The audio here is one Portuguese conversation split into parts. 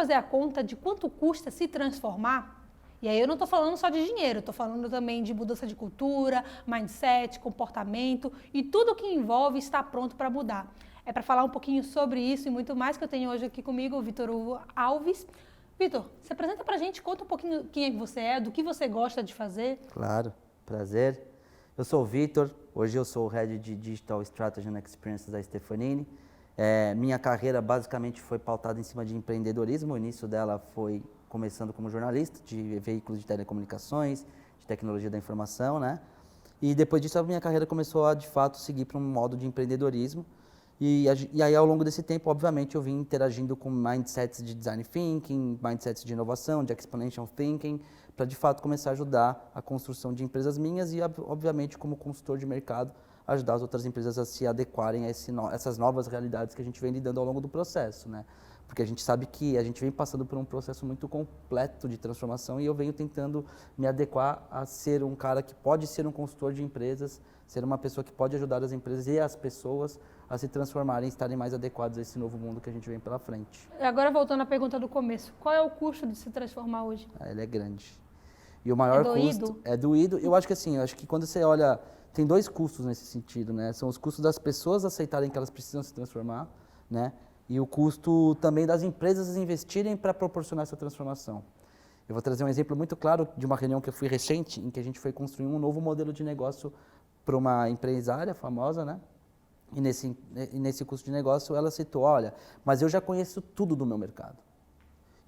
fazer a conta de quanto custa se transformar? E aí eu não estou falando só de dinheiro, estou falando também de mudança de cultura, mindset, comportamento e tudo que envolve estar pronto para mudar. É para falar um pouquinho sobre isso e muito mais que eu tenho hoje aqui comigo o Vitor Hugo Alves. Vitor, se apresenta para a gente, conta um pouquinho quem é que você é, do que você gosta de fazer. Claro, prazer. Eu sou o Vitor, hoje eu sou o Head de Digital Strategy and Experiences da Stefanini. Minha carreira basicamente foi pautada em cima de empreendedorismo, o início dela foi começando como jornalista de veículos de telecomunicações, de tecnologia da informação, né? E depois disso a minha carreira começou a, de fato, seguir para um modo de empreendedorismo. E aí, ao longo desse tempo, obviamente, eu vim interagindo com mindsets de design thinking, mindsets de inovação, de exponential thinking, para, de fato, começar a ajudar a construção de empresas minhas e, obviamente, como consultor de mercado, ajudar as outras empresas a se adequarem a essas novas realidades que a gente vem lidando ao longo do processo, né? Porque a gente sabe que a gente vem passando por um processo muito completo de transformação e eu venho tentando me adequar a ser um cara que pode ser um consultor de empresas, ser uma pessoa que pode ajudar as empresas e as pessoas a se transformarem e estarem mais adequados a esse novo mundo que a gente vem pela frente. Agora voltando à pergunta do começo, qual é o custo de se transformar hoje? Ele é grande. E o maior custo é doído. Eu acho que assim, quando você olha, tem dois custos nesse sentido, né? São os custos das pessoas aceitarem que elas precisam se transformar, né? E o custo também das empresas investirem para proporcionar essa transformação. Eu vou trazer um exemplo muito claro de uma reunião que eu fui recente, em que a gente foi construir um novo modelo de negócio para uma empresária famosa, né? E nesse custo de negócio ela citou, olha, mas eu já conheço tudo do meu mercado.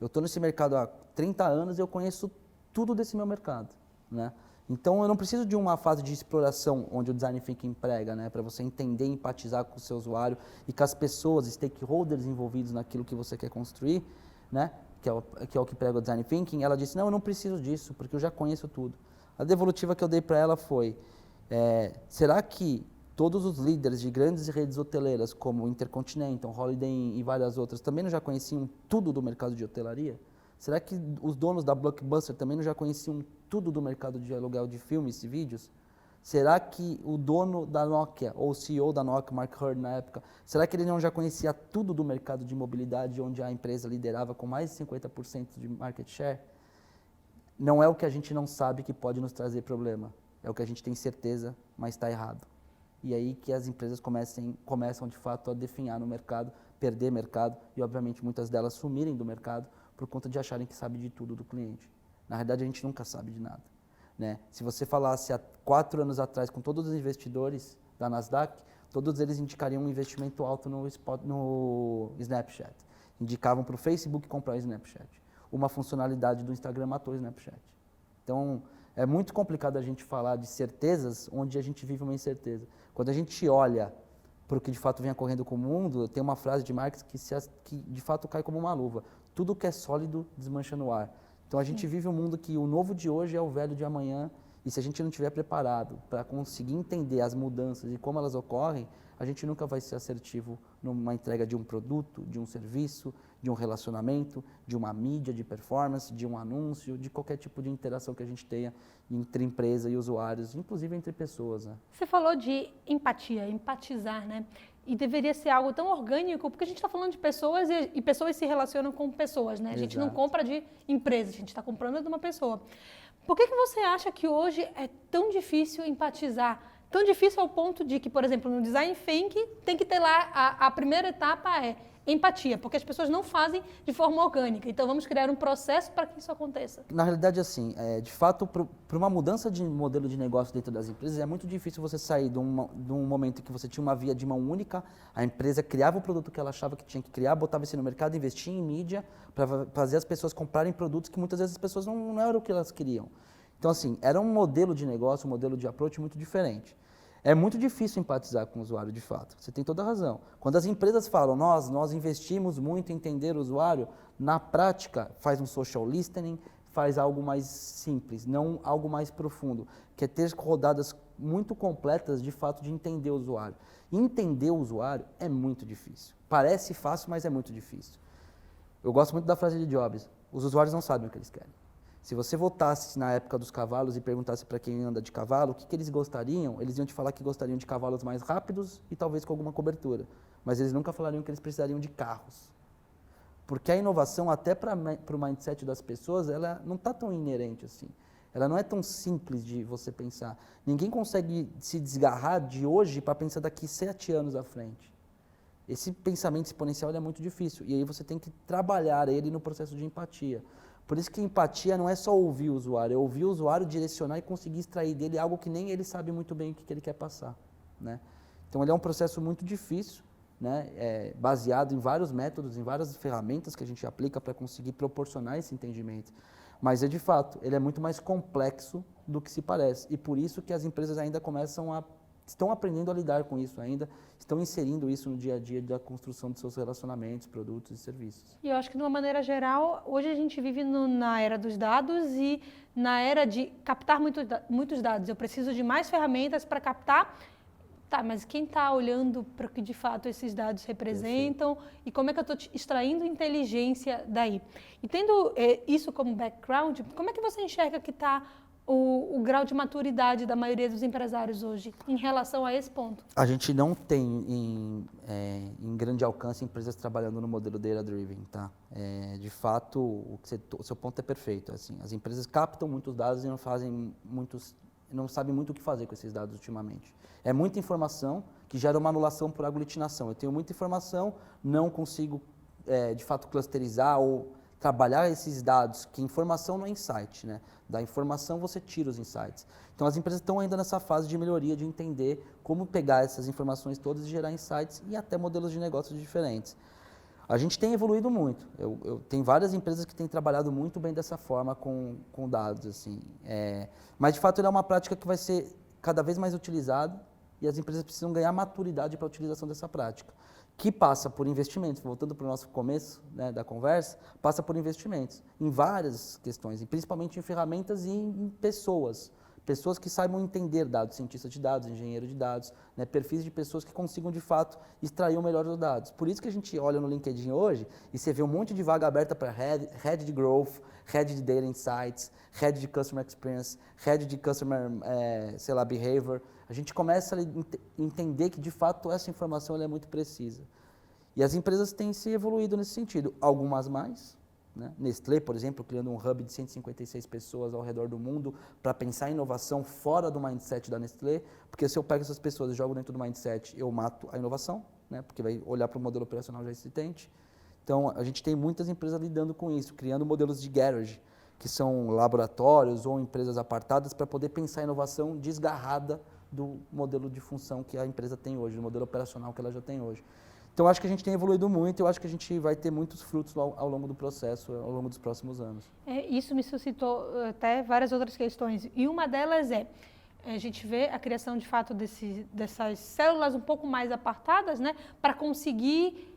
Eu estou nesse mercado há 30 anos e eu conheço tudo desse meu mercado, né? Então, eu não preciso de uma fase de exploração onde o design thinking emprega, né, para você entender e empatizar com o seu usuário e com as pessoas, stakeholders envolvidos naquilo que você quer construir, né, que é o que prega o design thinking. Ela disse, não, eu não preciso disso, porque eu já conheço tudo. A devolutiva que eu dei para ela foi, será que todos os líderes de grandes redes hoteleiras, como Intercontinental, Holiday Inn e várias outras, também não já conheciam tudo do mercado de hotelaria? Será que os donos da Blockbuster também não já conheciam tudo do mercado de aluguel de filmes e vídeos? Será que o dono da Nokia, ou o CEO da Nokia, Mark Hurd na época, será que ele não já conhecia tudo do mercado de mobilidade, onde a empresa liderava com mais de 50% de market share? Não é o que a gente não sabe que pode nos trazer problema, é o que a gente tem certeza, mas está errado. E aí que as empresas começam de fato a definhar no mercado, perder mercado e obviamente muitas delas sumirem do mercado por conta de acharem que sabe de tudo do cliente. Na realidade, a gente nunca sabe de nada, né? Se você falasse há 4 anos atrás com todos os investidores da Nasdaq, todos eles indicariam um investimento alto no Snapchat. Indicavam para o Facebook comprar o Snapchat. Uma funcionalidade do Instagram matou o Snapchat. Então, é muito complicado a gente falar de certezas onde a gente vive uma incerteza. Quando a gente olha para o que de fato vem ocorrendo com o mundo, tem uma frase de Marx que de fato cai como uma luva. Tudo que é sólido desmancha no ar. Então a gente vive um mundo que o novo de hoje é o velho de amanhã, e se a gente não estiver preparado para conseguir entender as mudanças e como elas ocorrem, a gente nunca vai ser assertivo numa entrega de um produto, de um serviço, de um relacionamento, de uma mídia de performance, de um anúncio, de qualquer tipo de interação que a gente tenha entre empresa e usuários, inclusive entre pessoas, né? Você falou de empatia, empatizar, né? E deveria ser algo tão orgânico, porque a gente está falando de pessoas e pessoas se relacionam com pessoas, né? A gente não compra de empresa, a gente está comprando de uma pessoa. Por que você acha que hoje é tão difícil empatizar? Tão difícil ao ponto de que, por exemplo, no design thinking tem que ter lá, a primeira etapa é empatia, porque as pessoas não fazem de forma orgânica. Então, vamos criar um processo para que isso aconteça. Na realidade, assim, de fato, para uma mudança de modelo de negócio dentro das empresas, é muito difícil você sair de um momento em que você tinha uma via de mão única, a empresa criava o produto que ela achava que tinha que criar, botava isso no mercado, investia em mídia, para fazer as pessoas comprarem produtos que muitas vezes as pessoas não eram o que elas queriam. Então, assim, era um modelo de negócio, um modelo de approach muito diferente. É muito difícil empatizar com o usuário, de fato. Você tem toda a razão. Quando as empresas falam, nós investimos muito em entender o usuário, na prática, faz um social listening, faz algo mais simples, não algo mais profundo, que é ter rodadas muito completas, de fato, de entender o usuário. Entender o usuário é muito difícil. Parece fácil, mas é muito difícil. Eu gosto muito da frase de Jobs, os usuários não sabem o que eles querem. Se você voltasse na época dos cavalos e perguntasse para quem anda de cavalo o que eles gostariam, eles iam te falar que gostariam de cavalos mais rápidos e talvez com alguma cobertura. Mas eles nunca falariam que eles precisariam de carros. Porque a inovação, até para o mindset das pessoas, ela não está tão inerente assim. Ela não é tão simples de você pensar. Ninguém consegue se desgarrar de hoje para pensar daqui 7 anos à frente. Esse pensamento exponencial é muito difícil. E aí você tem que trabalhar ele no processo de empatia. Por isso que empatia não é só ouvir o usuário, é ouvir o usuário, direcionar e conseguir extrair dele algo que nem ele sabe muito bem o que ele quer passar, né? Então ele é um processo muito difícil, né? Baseado em vários métodos, em várias ferramentas que a gente aplica para conseguir proporcionar esse entendimento. Mas de fato, ele é muito mais complexo do que se parece. E por isso que as empresas ainda estão aprendendo a lidar com isso ainda, estão inserindo isso no dia a dia da construção de seus relacionamentos, produtos e serviços. E eu acho que, de uma maneira geral, hoje a gente vive na era dos dados e na era de captar muitos dados. Eu preciso de mais ferramentas para captar. Tá, mas quem está olhando para o que de fato esses dados representam e como é que eu estou extraindo inteligência daí? E tendo isso como background, como é que você enxerga que está o grau de maturidade da maioria dos empresários hoje em relação a esse ponto? A gente não tem em grande alcance empresas trabalhando no modelo data-driven, tá? De fato, o seu ponto é perfeito. Assim, as empresas captam muitos dados e não sabem muito o que fazer com esses dados ultimamente. É muita informação que gera uma anulação por aglutinação. Eu tenho muita informação, não consigo, de fato, clusterizar ou trabalhar esses dados, que informação não é insight, né? Da informação você tira os insights. Então as empresas estão ainda nessa fase de melhoria, de entender como pegar essas informações todas e gerar insights e até modelos de negócios diferentes. A gente tem evoluído muito. Eu tenho várias empresas que têm trabalhado muito bem dessa forma com dados, assim. Mas de fato, ele é uma prática que vai ser cada vez mais utilizada e as empresas precisam ganhar maturidade para a utilização dessa prática, que passa por investimentos. Voltando para o nosso começo, né, da conversa, passa por investimentos em várias questões, e principalmente em ferramentas e em pessoas. Pessoas que saibam entender dados, cientistas de dados, engenheiros de dados, né, perfis de pessoas que consigam, de fato, extrair o melhor dos dados. Por isso que a gente olha no LinkedIn hoje e você vê um monte de vaga aberta para Head de Growth, Head de Data Insights, Head de Customer Experience, Head de Customer, Behavior. A gente começa a entender que, de fato, essa informação ela é muito precisa. E as empresas têm se evoluído nesse sentido, algumas mais, né? Nestlé, por exemplo, criando um hub de 156 pessoas ao redor do mundo para pensar em inovação fora do mindset da Nestlé, porque se eu pego essas pessoas e jogo dentro do mindset, eu mato a inovação, né? Porque vai olhar para o modelo operacional já existente. Então, a gente tem muitas empresas lidando com isso, criando modelos de garage, que são laboratórios ou empresas apartadas para poder pensar a inovação desgarrada do modelo de função que a empresa tem hoje, do modelo operacional que ela já tem hoje. Então, acho que a gente tem evoluído muito e eu acho que a gente vai ter muitos frutos ao longo do processo, ao longo dos próximos anos. Isso me suscitou até várias outras questões. E uma delas a gente vê a criação, de fato, dessas células um pouco mais apartadas, né, para conseguir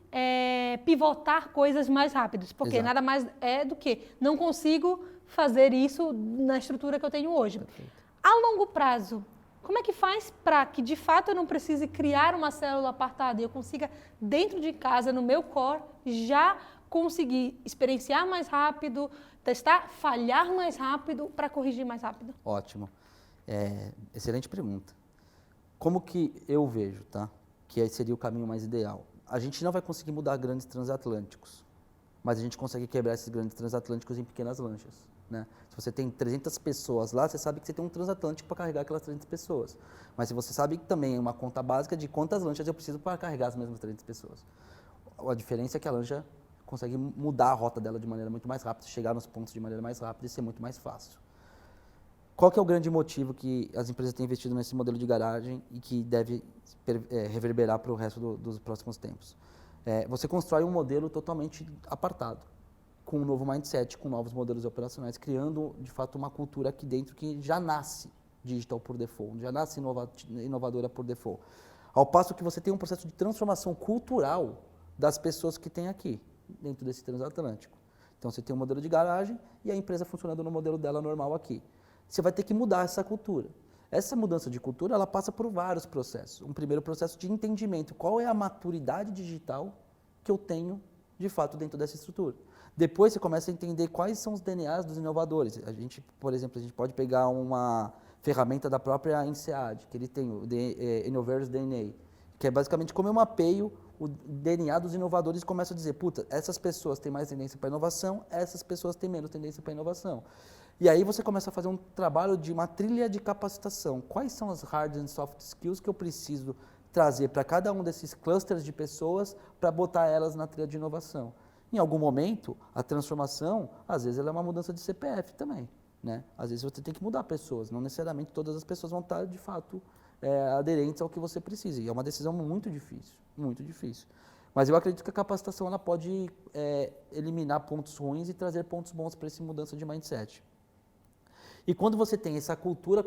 pivotar coisas mais rápidas. Porque Exato. nada mais é do que não consigo fazer isso na estrutura que eu tenho hoje. Perfeito. A longo prazo, como é que faz para que, de fato, eu não precise criar uma célula apartada e eu consiga, dentro de casa, no meu core, já conseguir experienciar mais rápido, testar, falhar mais rápido para corrigir mais rápido? Ótimo. Excelente pergunta. Como que eu vejo, tá? Que aí seria o caminho mais ideal. A gente não vai conseguir mudar grandes transatlânticos, mas a gente consegue quebrar esses grandes transatlânticos em pequenas lanchas, né? Se você tem 300 pessoas lá, você sabe que você tem um transatlântico para carregar aquelas 300 pessoas. Mas se você sabe que também é uma conta básica de quantas lanchas eu preciso para carregar as mesmas 300 pessoas. A diferença é que a lancha consegue mudar a rota dela de maneira muito mais rápida, chegar nos pontos de maneira mais rápida e ser muito mais fácil. Qual que é o grande motivo que as empresas têm investido nesse modelo de garagem e que deve reverberar para o resto dos próximos tempos? Você constrói um modelo totalmente apartado, com um novo mindset, com novos modelos operacionais, criando, de fato, uma cultura aqui dentro que já nasce digital por default, já nasce inovadora por default. Ao passo que você tem um processo de transformação cultural das pessoas que tem aqui, dentro desse transatlântico. Então, você tem um modelo de garagem e a empresa funcionando no modelo dela normal aqui. Você vai ter que mudar essa cultura. Essa mudança de cultura, ela passa por vários processos. Um primeiro processo de entendimento, qual é a maturidade digital que eu tenho, de fato, dentro dessa estrutura. Depois você começa a entender quais são os DNAs dos inovadores. A gente, por exemplo, a gente pode pegar uma ferramenta da própria INSEAD, que ele tem o Innovators DNA, que é basicamente como eu mapeio o DNA dos inovadores começa a dizer, puta, essas pessoas têm mais tendência para inovação, essas pessoas têm menos tendência para inovação. E aí você começa a fazer um trabalho de uma trilha de capacitação. Quais são as hard and soft skills que eu preciso trazer para cada um desses clusters de pessoas para botar elas na trilha de inovação? Em algum momento, a transformação, às vezes, ela é uma mudança de CPF também, né? Às vezes você tem que mudar pessoas, não necessariamente todas as pessoas vão estar, de fato, aderentes ao que você precisa. E é uma decisão muito difícil, muito difícil. Mas eu acredito que a capacitação ela pode eliminar pontos ruins e trazer pontos bons para essa mudança de mindset. E quando você tem essa cultura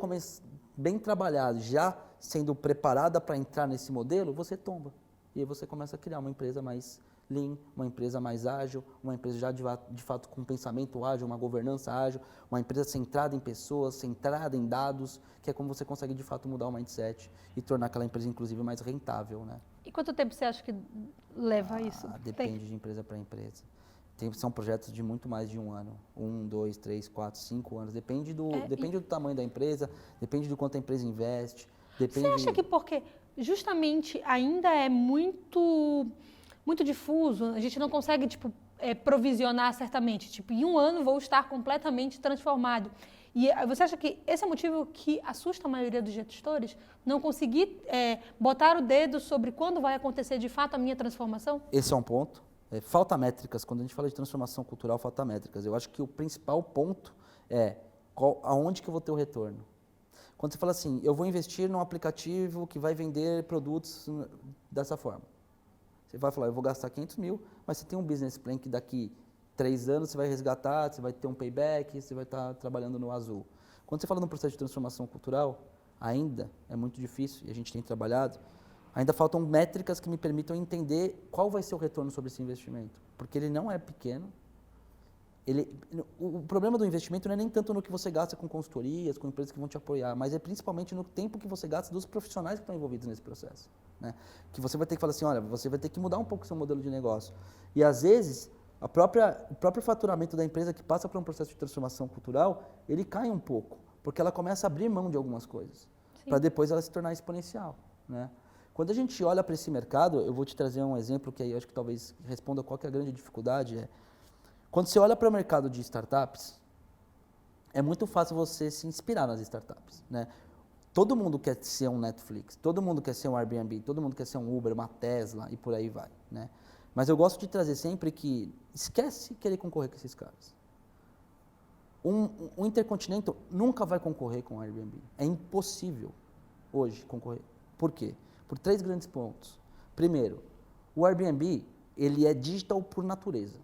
bem trabalhada, já sendo preparada para entrar nesse modelo, você tomba. E aí você começa a criar uma empresa mais lean, uma empresa mais ágil, uma empresa já de fato com pensamento ágil, uma governança ágil, uma empresa centrada em pessoas, centrada em dados, que é como você consegue de fato mudar o mindset e tornar aquela empresa inclusive mais rentável, né? E quanto tempo você acha que leva isso? Depende de empresa para empresa. São projetos de muito mais de 1 ano. 1, 2, 3, 4, 5 anos. Depende do tamanho da empresa, depende do quanto a empresa investe. Você acha que porque justamente ainda é muito difuso, a gente não consegue provisionar certamente, em 1 ano vou estar completamente transformado. E você acha que esse é o motivo que assusta a maioria dos gestores? Não conseguir botar o dedo sobre quando vai acontecer de fato a minha transformação? Esse é um ponto. Falta métricas. Quando a gente fala de transformação cultural, falta métricas. Eu acho que o principal ponto é aonde que eu vou ter o retorno. Quando você fala assim, eu vou investir num aplicativo que vai vender produtos dessa forma. Você vai falar, eu vou gastar 500 mil, mas você tem um business plan que daqui 3 anos você vai resgatar, você vai ter um payback, você vai estar trabalhando no azul. Quando você fala num processo de transformação cultural, ainda é muito difícil, e a gente tem trabalhado, ainda faltam métricas que me permitam entender qual vai ser o retorno sobre esse investimento. Porque ele não é pequeno. O problema do investimento não é nem tanto no que você gasta com consultorias, com empresas que vão te apoiar, mas é principalmente no tempo que você gasta dos profissionais que estão envolvidos nesse processo. Né? Que você vai ter que falar assim, olha, você vai ter que mudar um pouco o seu modelo de negócio. E às vezes, o próprio faturamento da empresa que passa por um processo de transformação cultural, ele cai um pouco, porque ela começa a abrir mão de algumas coisas, para depois ela se tornar exponencial. Né? Quando a gente olha para esse mercado, eu vou te trazer um exemplo que aí eu acho que talvez responda qual que é a grande dificuldade. Quando você olha para o mercado de startups, é muito fácil você se inspirar nas startups. Né? Todo mundo quer ser um Netflix, todo mundo quer ser um Airbnb, todo mundo quer ser um Uber, uma Tesla e por aí vai. Né? Mas eu gosto de trazer sempre que esquece querer concorrer com esses caras. Um Intercontinental nunca vai concorrer com o Airbnb. É impossível hoje concorrer. Por quê? Por 3 grandes pontos. Primeiro, o Airbnb, ele é digital por natureza.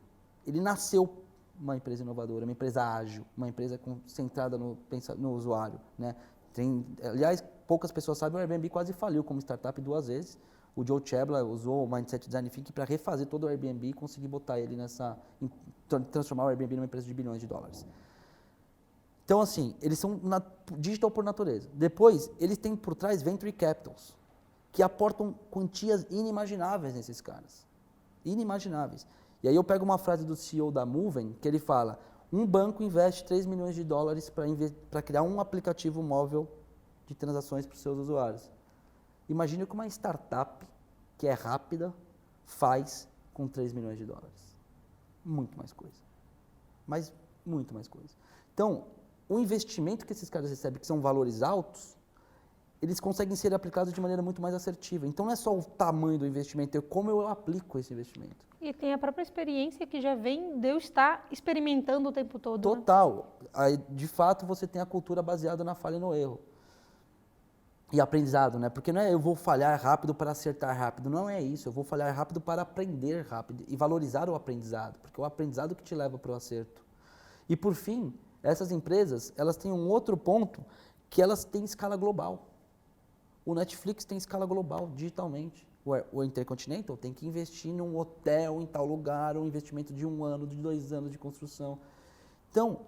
Ele nasceu uma empresa inovadora, uma empresa ágil, uma empresa centrada no usuário. Né? Aliás, poucas pessoas sabem, o Airbnb quase faliu como startup 2 vezes. O Joe Chebla usou o Mindset Design Thinking para refazer todo o Airbnb e conseguir botar ele transformar o Airbnb numa empresa de bilhões de dólares. Então, assim, eles são digital por natureza. Depois, eles têm por trás venture capitals, que aportam quantias inimagináveis nesses caras. Inimagináveis. E aí eu pego uma frase do CEO da Moving, que ele fala, um banco investe 3 milhões de dólares para criar um aplicativo móvel de transações para os seus usuários. Imagine o que uma startup, que é rápida, faz com 3 milhões de dólares. Muito mais coisa. Mas muito mais coisa. Então, o investimento que esses caras recebem, que são valores altos, eles conseguem ser aplicados de maneira muito mais assertiva. Então, não é só o tamanho do investimento, é como eu aplico esse investimento. E tem a própria experiência que já vem de eu estar experimentando o tempo todo. Total. Né? Aí, de fato, você tem a cultura baseada na falha e no erro. E aprendizado, né? Porque não é eu vou falhar rápido para acertar rápido, não é isso. Eu vou falhar rápido para aprender rápido e valorizar o aprendizado, porque é o aprendizado que te leva para o acerto. E, por fim, essas empresas, elas têm um outro ponto, que elas têm escala global. O Netflix tem escala global, digitalmente. O Intercontinental tem que investir num hotel em tal lugar, um investimento de 1 ano, de 2 anos de construção. Então,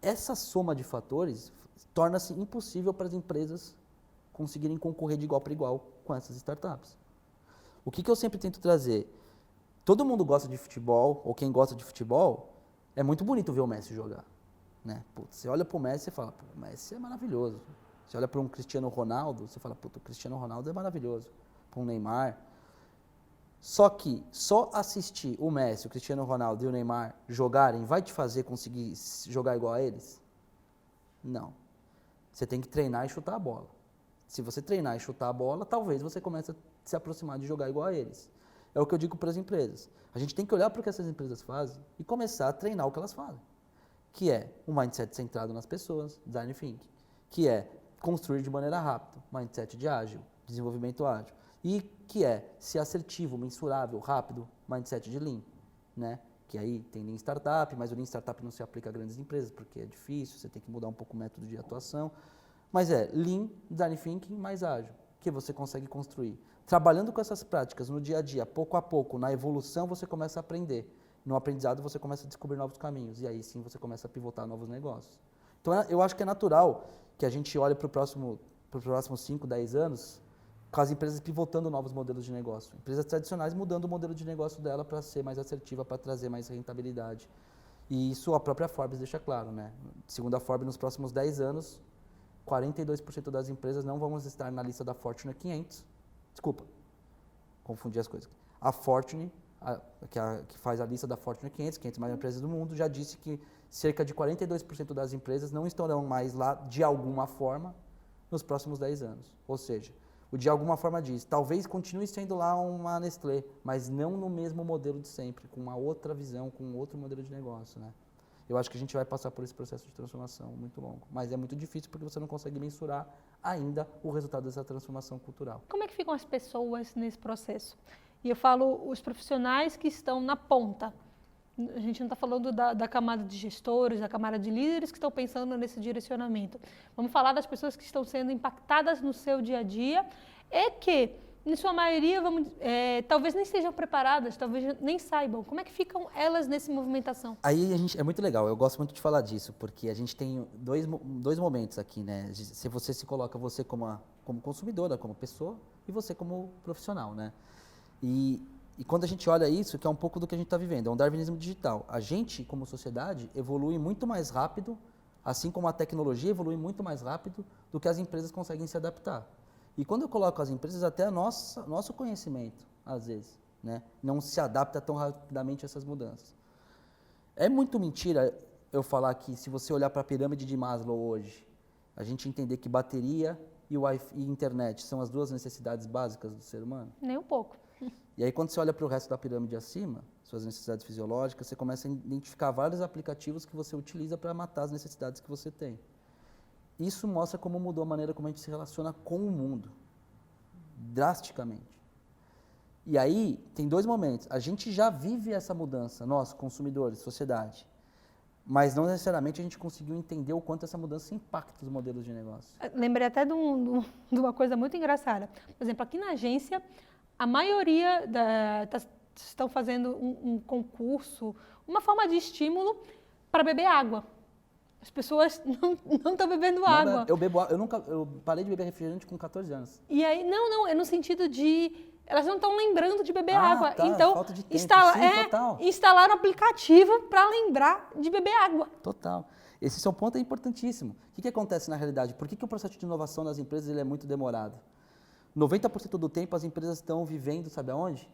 essa soma de fatores torna-se impossível para as empresas conseguirem concorrer de igual para igual com essas startups. O que eu sempre tento trazer? Todo mundo gosta de futebol, ou quem gosta de futebol, é muito bonito ver o Messi jogar. Né? Putz, você olha para o Messi e fala, pô, o Messi é maravilhoso. Você olha para um Cristiano Ronaldo, você fala, puta, o Cristiano Ronaldo é maravilhoso. Para um Neymar. Só que só assistir o Messi, o Cristiano Ronaldo e o Neymar jogarem vai te fazer conseguir jogar igual a eles? Não. Você tem que treinar e chutar a bola. Se você treinar e chutar a bola, talvez você comece a se aproximar de jogar igual a eles. É o que eu digo para as empresas. A gente tem que olhar para o que essas empresas fazem e começar a treinar o que elas fazem. Que é um mindset centrado nas pessoas, design thinking. Que é construir de maneira rápida, mindset de ágil, desenvolvimento ágil. E que é ser assertivo, mensurável, rápido, mindset de Lean, né? Que aí tem Lean Startup, mas o Lean Startup não se aplica a grandes empresas, porque é difícil, você tem que mudar um pouco o método de atuação. Mas é Lean, Design Thinking mais ágil, que você consegue construir. Trabalhando com essas práticas no dia a dia, pouco a pouco, na evolução você começa a aprender. No aprendizado você começa a descobrir novos caminhos, e aí sim você começa a pivotar novos negócios. Então eu acho que é natural que a gente olhe para os próximos 5, 10 anos, com as empresas pivotando novos modelos de negócio. Empresas tradicionais mudando o modelo de negócio dela para ser mais assertiva, para trazer mais rentabilidade. E isso a própria Forbes deixa claro, né? Segundo a Forbes, nos próximos 10 anos, 42% das empresas não vão estar na lista da Fortune 500. Desculpa, confundi as coisas. A Fortune, que faz a lista da Fortune 500 maiores empresas do mundo, já disse que cerca de 42% das empresas não estarão mais lá de alguma forma nos próximos 10 anos. Ou seja, o de alguma forma diz, talvez continue sendo lá uma Nestlé, mas não no mesmo modelo de sempre, com uma outra visão, com outro modelo de negócio, né? Eu acho que a gente vai passar por esse processo de transformação muito longo, mas é muito difícil porque você não consegue mensurar ainda o resultado dessa transformação cultural. Como é que ficam as pessoas nesse processo? E eu falo os profissionais que estão na ponta. A gente não está falando da camada de gestores, da camada de líderes que estão pensando nesse direcionamento. Vamos falar das pessoas que estão sendo impactadas no seu dia a dia e que, em sua maioria, talvez nem estejam preparadas, talvez nem saibam. Como é que ficam elas nessa movimentação? Aí é muito legal, eu gosto muito de falar disso, porque a gente tem dois momentos aqui, né? Se você se coloca você como consumidora, como pessoa, e você como profissional, né? E quando a gente olha isso, que é um pouco do que a gente está vivendo, é um darwinismo digital. A gente, como sociedade, evolui muito mais rápido, assim como a tecnologia evolui muito mais rápido do que as empresas conseguem se adaptar. E quando eu coloco as empresas, até nosso conhecimento, às vezes, né, não se adapta tão rapidamente a essas mudanças. É muito mentira eu falar que, se você olhar para a pirâmide de Maslow hoje, a gente entender que bateria e internet são as duas necessidades básicas do ser humano? Nem um pouco. E aí, quando você olha para o resto da pirâmide acima, suas necessidades fisiológicas, você começa a identificar vários aplicativos que você utiliza para matar as necessidades que você tem. Isso mostra como mudou a maneira como a gente se relaciona com o mundo, drasticamente. E aí, tem dois momentos. A gente já vive essa mudança, nós, consumidores, sociedade, mas não necessariamente a gente conseguiu entender o quanto essa mudança impacta os modelos de negócio. Lembrei até de uma coisa muito engraçada. Por exemplo, aqui na agência, a maioria estão fazendo um concurso, uma forma de estímulo para beber água. As pessoas não estão bebendo água. Eu parei de beber refrigerante com 14 anos. E aí, é no sentido de elas não estão lembrando de beber água. Tá, então, falta de tempo. Total. Instalaram um aplicativo para lembrar de beber água. Total. Esse seu ponto é importantíssimo. O que acontece na realidade? Por que o processo de inovação das empresas ele é muito demorado? 90% do tempo as empresas estão vivendo, sabe aonde?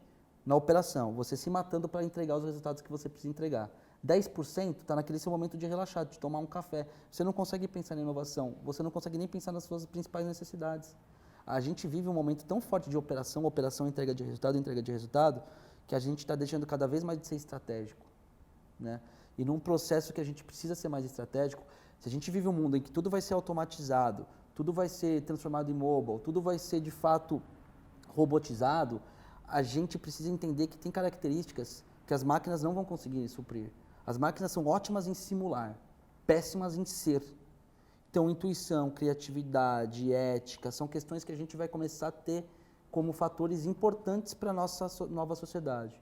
Na operação, você se matando para entregar os resultados que você precisa entregar. 10% está naquele seu momento de relaxar, de tomar um café. Você não consegue pensar em inovação, você não consegue nem pensar nas suas principais necessidades. A gente vive um momento tão forte de operação, entrega de resultado, que a gente está deixando cada vez mais de ser estratégico, né? E num processo que a gente precisa ser mais estratégico, se a gente vive um mundo em que tudo vai ser automatizado, tudo vai ser transformado em mobile, tudo vai ser de fato robotizado, a gente precisa entender que tem características que as máquinas não vão conseguir suprir. As máquinas são ótimas em simular, péssimas em ser. Então, intuição, criatividade, ética, são questões que a gente vai começar a ter como fatores importantes para a nossa nova sociedade.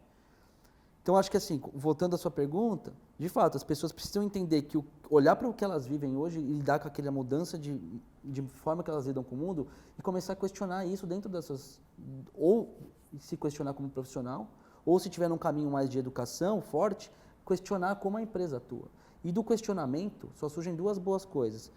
Então, acho que assim, voltando à sua pergunta, de fato, as pessoas precisam entender que olhar para o que elas vivem hoje e lidar com aquela mudança de forma que elas lidam com o mundo e começar a questionar isso dentro das suas... Ou se questionar como profissional, ou se tiver num caminho mais de educação forte, questionar como a empresa atua. E do questionamento só surgem duas boas coisas.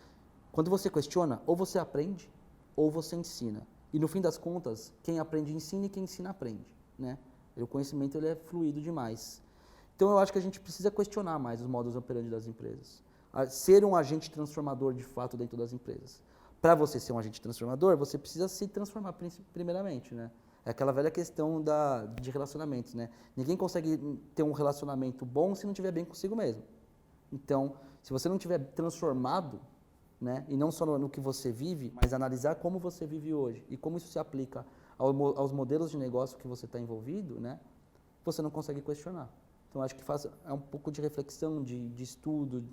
Quando você questiona, ou você aprende, ou você ensina. E no fim das contas, quem aprende ensina e quem ensina aprende, né? O conhecimento ele é fluido demais. Então eu acho que a gente precisa questionar mais os modus operandi das empresas. Ser um agente transformador de fato dentro das empresas. Para você ser um agente transformador, você precisa se transformar primeiramente, né? É aquela velha questão de relacionamentos, né? Ninguém consegue ter um relacionamento bom se não estiver bem consigo mesmo. Então, se você não estiver transformado, né? E não só no que você vive, mas analisar como você vive hoje e como isso se aplica aos modelos de negócio que você está envolvido, né? Você não consegue questionar. Então, acho que é um pouco de reflexão, de estudo,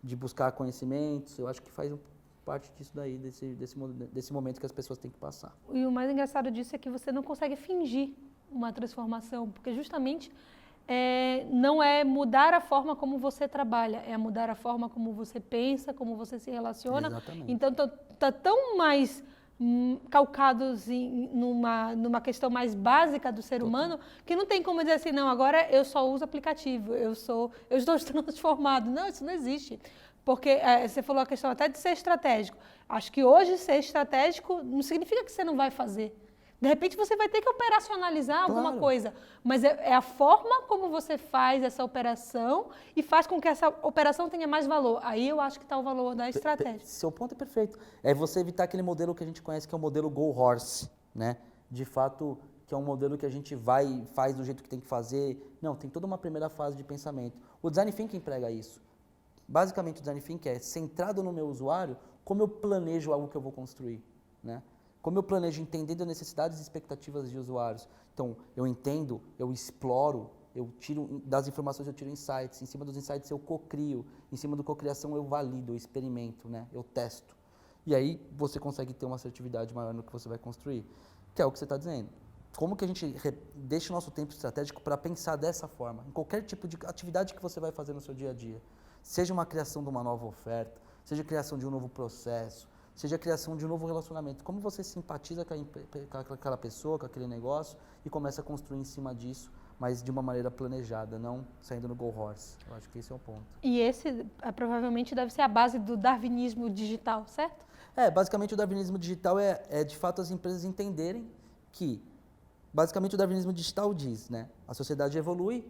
de buscar conhecimentos. Eu acho que faz parte disso daí, desse momento que as pessoas têm que passar. E o mais engraçado disso é que você não consegue fingir uma transformação, porque justamente não é mudar a forma como você trabalha, é mudar a forma como você pensa, como você se relaciona. Exatamente. Então, está tão mais calcados numa questão mais básica do ser humano, que não tem como dizer assim, não, agora eu só uso aplicativo, eu estou transformado. Não, isso não existe. Porque você falou a questão até de ser estratégico. Acho que hoje ser estratégico não significa que você não vai fazer. De repente você vai ter que operacionalizar alguma coisa, mas é a forma como você faz essa operação e faz com que essa operação tenha mais valor. Aí eu acho que está o valor da estratégia. Seu ponto é perfeito. É você evitar aquele modelo que a gente conhece, que é o modelo Go Horse, né? De fato, que é um modelo que a gente faz do jeito que tem que fazer. Não, tem toda uma primeira fase de pensamento. O Design Thinking emprega isso. Basicamente, o Design Thinking é centrado no meu usuário, como eu planejo algo que eu vou construir, né? Como eu planejo entendendo necessidades e expectativas de usuários. Então, eu entendo, eu exploro, eu tiro das informações, eu tiro insights. Em cima dos insights eu cocrio. Em cima do cocriação eu valido, eu experimento, né? Eu testo. E aí você consegue ter uma assertividade maior no que você vai construir, que é o que você está dizendo. Como que a gente deixa o nosso tempo estratégico para pensar dessa forma, em qualquer tipo de atividade que você vai fazer no seu dia a dia. Seja uma criação de uma nova oferta, seja a criação de um novo processo, seja a criação de um novo relacionamento. Como você simpatiza com aquela pessoa, com aquele negócio e começa a construir em cima disso, mas de uma maneira planejada, não saindo no Go Horse. Eu acho que esse é o ponto. E esse provavelmente deve ser a base do darwinismo digital, certo? Basicamente o darwinismo digital é de fato as empresas entenderem que basicamente o darwinismo digital diz, né? A sociedade evolui,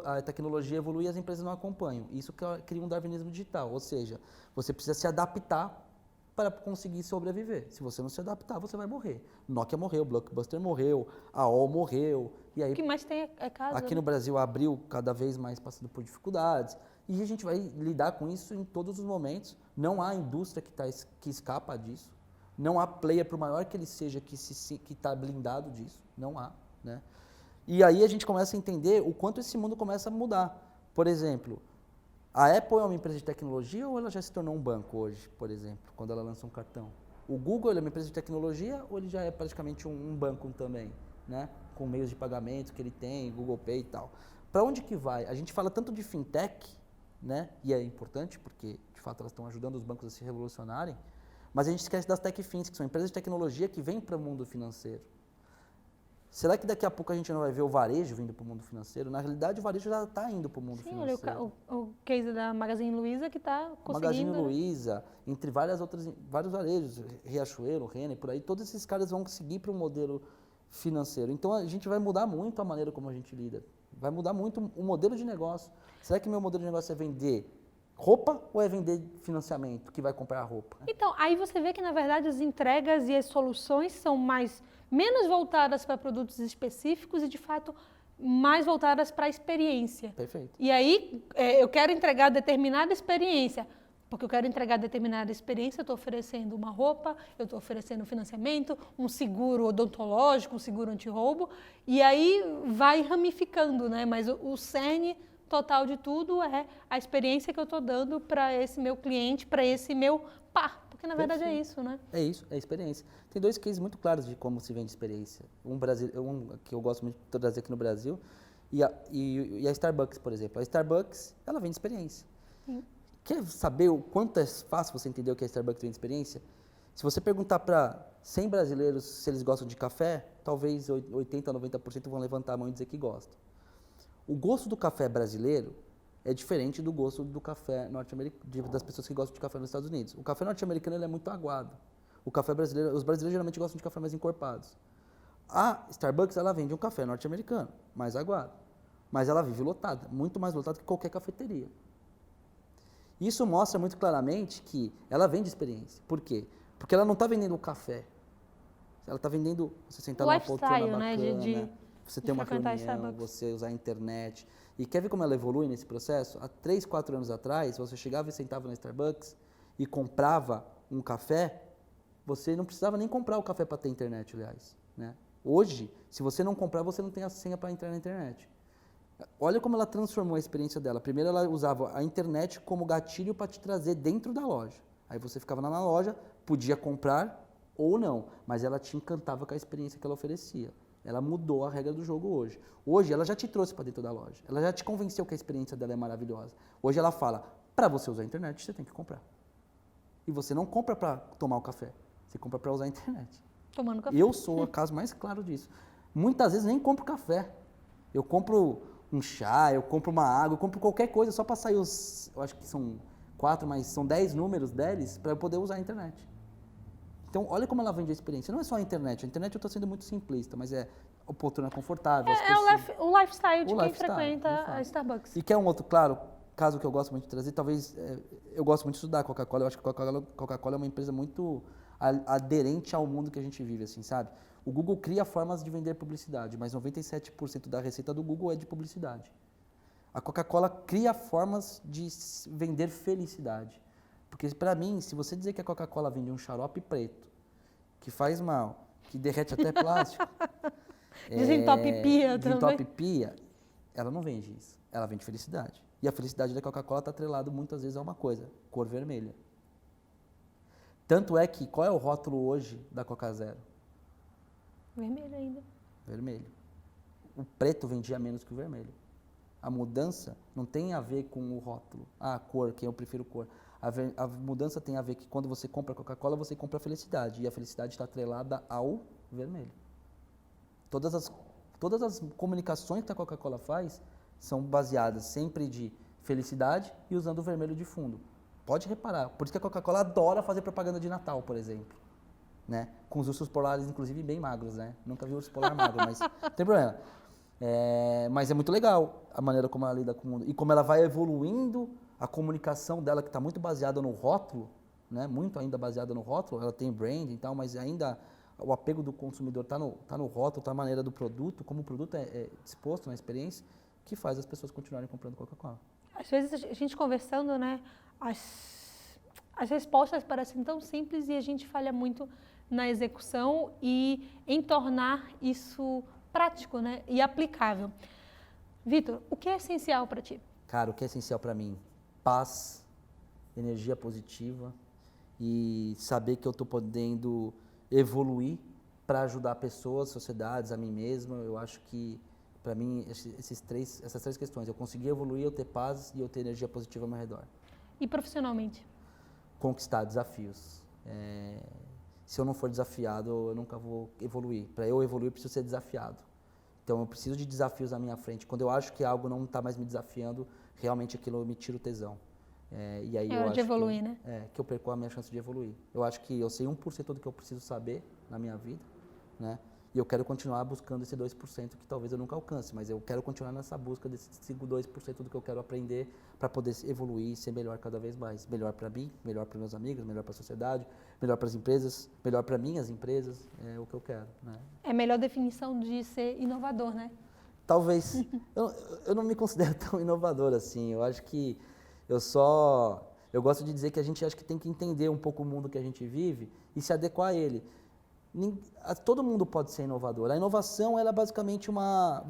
a tecnologia evolui e as empresas não acompanham. Isso cria um darwinismo digital, ou seja, você precisa se adaptar para conseguir sobreviver. Se você não se adaptar, você vai morrer. Nokia morreu, Blockbuster morreu, a AOL morreu. E aí, o que mais tem é caso. Aqui no Brasil abriu cada vez mais passando por dificuldades. E a gente vai lidar com isso em todos os momentos. Não há indústria que escapa disso. Não há player, por maior que ele seja, que está blindado disso. Não há, né? E aí a gente começa a entender o quanto esse mundo começa a mudar. Por exemplo, a Apple é uma empresa de tecnologia ou ela já se tornou um banco hoje, por exemplo, quando ela lança um cartão? O Google é uma empresa de tecnologia ou ele já é praticamente um banco também, né? Com meios de pagamento que ele tem, Google Pay e tal. Para onde que vai? A gente fala tanto de fintech, né? E é importante porque, de fato, elas estão ajudando os bancos a se revolucionarem, mas a gente esquece das techfins, que são empresas de tecnologia que vêm para o mundo financeiro. Será que daqui a pouco a gente não vai ver o varejo vindo para o mundo financeiro? Na realidade, o varejo já está indo para o mundo financeiro. Sim, olha o case da Magazine Luiza que está conseguindo... Magazine Luiza, entre vários varejos, Riachuelo, Renner, por aí, todos esses caras vão seguir para o modelo financeiro. Então, a gente vai mudar muito a maneira como a gente lida. Vai mudar muito o modelo de negócio. Será que meu modelo de negócio é vender roupa ou é vender financiamento, que vai comprar a roupa? Então, aí você vê que, na verdade, as entregas e as soluções são menos voltadas para produtos específicos e, de fato, mais voltadas para a experiência. Perfeito. E aí, eu quero entregar determinada experiência. Porque eu quero entregar determinada experiência, eu estou oferecendo uma roupa, eu estou oferecendo um financiamento, um seguro odontológico, um seguro antirroubo, e aí vai ramificando, né? Mas o cerne total de tudo é a experiência que eu estou dando para esse meu cliente, para esse meu par. Porque, na verdade, é isso, né? É isso, é experiência. Tem dois cases muito claros de como se vende experiência. Um que eu gosto muito de trazer aqui no Brasil, e a Starbucks, por exemplo. A Starbucks, ela vende experiência. Sim. Quer saber o quanto é fácil você entender o que a Starbucks vende experiência? Se você perguntar para 100 brasileiros se eles gostam de café, talvez 80, 90% vão levantar a mão e dizer que gostam. O gosto do café brasileiro é diferente do gosto do café norte-americano, das pessoas que gostam de café nos Estados Unidos. O café norte-americano ele é muito aguado. O café brasileiro, os brasileiros geralmente gostam de café mais encorpados. A Starbucks, ela vende um café norte-americano, mais aguado. Mas ela vive lotada, muito mais lotada que qualquer cafeteria. Isso mostra muito claramente que ela vende experiência. Por quê? Porque ela não está vendendo o café. Ela está vendendo você sentar numa poltrona bacana, né? Você ter uma reunião, você usar a internet. E quer ver como ela evolui nesse processo? Há 3, 4 anos atrás, você chegava e sentava na Starbucks e comprava um café, você não precisava nem comprar o café para ter internet, aliás, né? Hoje, se você não comprar, você não tem a senha para entrar na internet. Olha como ela transformou a experiência dela. Primeiro, ela usava a internet como gatilho para te trazer dentro da loja. Aí você ficava lá na loja, podia comprar ou não, mas ela te encantava com a experiência que ela oferecia. Ela mudou a regra do jogo hoje. Hoje, ela já te trouxe para dentro da loja. Ela já te convenceu que a experiência dela é maravilhosa. Hoje, ela fala, para você usar a internet, você tem que comprar. E você não compra para tomar o café, você compra para usar a internet. Tomando café. Eu sou o caso mais claro disso. Muitas vezes nem compro café. Eu compro um chá, eu compro uma água, eu compro qualquer coisa só para sair os... Eu acho que são 4, mas são 10 números deles para eu poder usar a internet. Então, olha como ela vende a experiência. Não é só a internet. A internet eu estou sendo muito simplista, mas é a poltrona confortável. O lifestyle de quem frequenta a Starbucks. E quer um outro, claro, caso que eu gosto muito de trazer, talvez... eu gosto muito de estudar a Coca-Cola. Eu acho que a Coca-Cola é uma empresa muito aderente ao mundo que a gente vive, assim, sabe? O Google cria formas de vender publicidade, mas 97% da receita do Google é de publicidade. A Coca-Cola cria formas de vender felicidade. Porque, para mim, se você dizer que a Coca-Cola vende um xarope preto, que faz mal, que derrete até plástico... Desentope-pia também. Desentope-pia, ela não vende isso. Ela vende felicidade. E a felicidade da Coca-Cola está atrelada muitas vezes a uma coisa, cor vermelha. Tanto é que, qual é o rótulo hoje da Coca Zero? Vermelho ainda. Vermelho. O preto vendia menos que o vermelho. A mudança não tem a ver com o rótulo. Ah, a cor, que eu prefiro cor. A mudança tem a ver que quando você compra Coca-Cola, você compra a felicidade. E a felicidade está atrelada ao vermelho. Todas as comunicações que a Coca-Cola faz são baseadas sempre de felicidade e usando o vermelho de fundo. Pode reparar. Por isso que a Coca-Cola adora fazer propaganda de Natal, por exemplo. Né? Com os ursos polares, inclusive, bem magros, né? Nunca vi urso polar magro, mas não tem problema. Mas é muito legal a maneira como ela lida com o mundo. E como ela vai evoluindo a comunicação dela, que está muito baseada no rótulo, né? Muito ainda baseada no rótulo, ela tem branding e tal, mas ainda o apego do consumidor está no rótulo, está na maneira do produto, como o produto é disposto na experiência, que faz as pessoas continuarem comprando Coca-Cola. Às vezes a gente conversando, né? As respostas parecem tão simples e a gente falha muito na execução e em tornar isso prático, né, e aplicável. Vitor, o que é essencial para ti? Cara, o que é essencial para mim? Paz, energia positiva e saber que eu estou podendo evoluir para ajudar pessoas, sociedades, a mim mesmo. Eu acho que, para mim, essas três questões, eu conseguir evoluir, eu ter paz e eu ter energia positiva ao meu redor. E profissionalmente? Conquistar desafios. Se eu não for desafiado, eu nunca vou evoluir. Para eu evoluir, eu preciso ser desafiado. Então, eu preciso de desafios à minha frente. Quando eu acho que algo não está mais me desafiando, realmente aquilo me tira o tesão. E aí hora de evoluir, né? Que eu perco a minha chance de evoluir. Eu acho que eu sei 1% do que eu preciso saber na minha vida, né? E eu quero continuar buscando esse 2% que talvez eu nunca alcance, mas eu quero continuar nessa busca desse 2% do que eu quero aprender para poder evoluir e ser melhor cada vez mais. Melhor para mim, melhor para meus amigos, melhor para a sociedade, melhor para as empresas, melhor para minhas empresas, é o que eu quero, né? É a melhor definição de ser inovador, né? Talvez. Eu não me considero tão inovador assim. Eu acho que eu gosto de dizer que a gente acho que tem que entender um pouco o mundo que a gente vive e se adequar a ele. Todo mundo pode ser inovador. A inovação, ela é basicamente a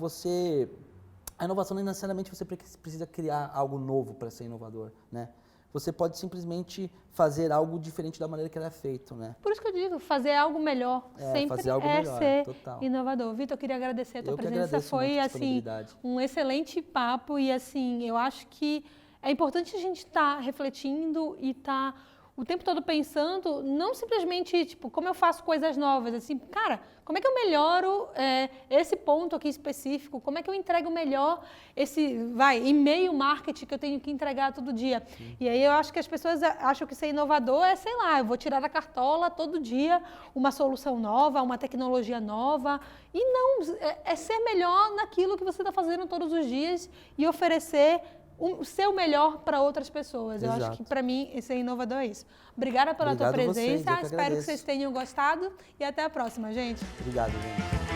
inovação não necessariamente você precisa criar algo novo para ser inovador, né? Você pode simplesmente fazer algo diferente da maneira que ela é feito, né? Por isso que eu digo, fazer algo melhor sempre fazer algo melhor, ser total. inovador. Vitor, eu queria agradecer a tua presença. Agradeço foi muito a assim um excelente papo e assim, eu acho que é importante a gente estar refletindo e estar o tempo todo pensando, não simplesmente, tipo, como eu faço coisas novas, assim, cara, como é que eu melhoro esse ponto aqui específico, como é que eu entrego melhor esse, e-mail marketing que eu tenho que entregar todo dia. E aí eu acho que as pessoas acham que ser inovador é, sei lá, eu vou tirar da cartola todo dia uma solução nova, uma tecnologia nova, e não, é ser melhor naquilo que você está fazendo todos os dias e oferecer o seu melhor para outras pessoas. Exato. Eu acho que, para mim, ser inovador é isso. Obrigada pela tua presença. Vocês, Espero que vocês tenham gostado e até a próxima, gente. Obrigado, gente.